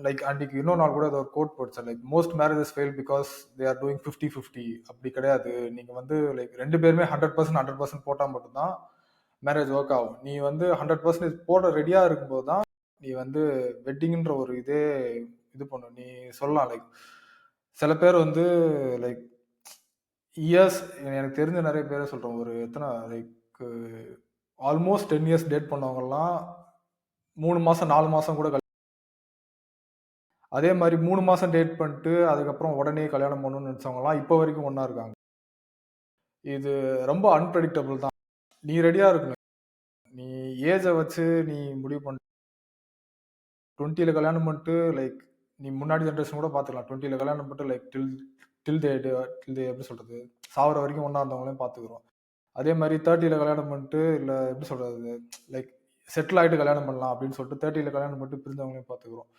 Like அன்னைக்கு இன்னொரு நாள் கூட ஏதோ ஒரு கோட் படிச்சேன். Like most marriages fail because they are doing 50-50. அப்படி கிடையாது. நீங்க வந்து லைக் 2 பேருமே 100% 100% போட்டா மட்டும் தான் மேரேஜ் ஒர்க் ஆகும். நீ வந்து 100% போட ரெடியா இருக்கும்போது தான் நீ வந்து வெட்டிங்ன்ற ஒரு இதே இது பண்ணும். நீ சொல்லலாம் லைக் சில பேர் வந்து லைக் இயர்ஸ் எனக்கு தெரிஞ்ச நிறைய பேரை சொல்றேன். ஒரு எத்தனை லைக் ஆல்மோஸ்ட் 10 இயர்ஸ் டேட் பண்ணவங்கலாம் 3 மாசம் 4 மாசம் கூட அதே மாதிரி 3 மாசம் டேட் பண்ணிட்டு அதுக்கப்புறம் உடனே கல்யாணம் பண்ணணும்னு நினைச்சவங்கலாம் இப்போ வரைக்கும் ஒண்ணா இருக்காங்க. இது ரொம்ப அன்பிரடிக்டபிள் தான். நீ ரெடியா இருக்கணும். நீ ஏஜ வச்சு நீ முடிவு பண்ண 20ல கல்யாணம் பண்ணிட்டு லைக் நீ முன்னாடி ஜெனரேஷன் கூட பார்த்துக்கலாம். 20ல கல்யாணம் பண்ணிட்டு லைக் டில் தே எப்படி சொல்றது சாவர வரைக்கும் ஒண்ணா இருந்தவங்களையும் பார்த்துக்கிறோம். அதே மாதிரி 30ல கல்யாணம் பண்ணிட்டு இல்ல எப்படி சொல்றது லைக் செட்டில் ஆயிட்டு கல்யாணம் பண்ணலாம் அப்படின்னு சொல்லிட்டு 30ல கல்யாணம் பண்ணிட்டு பிரிஞ்சவங்களையும் பார்த்துக்கிறோம்.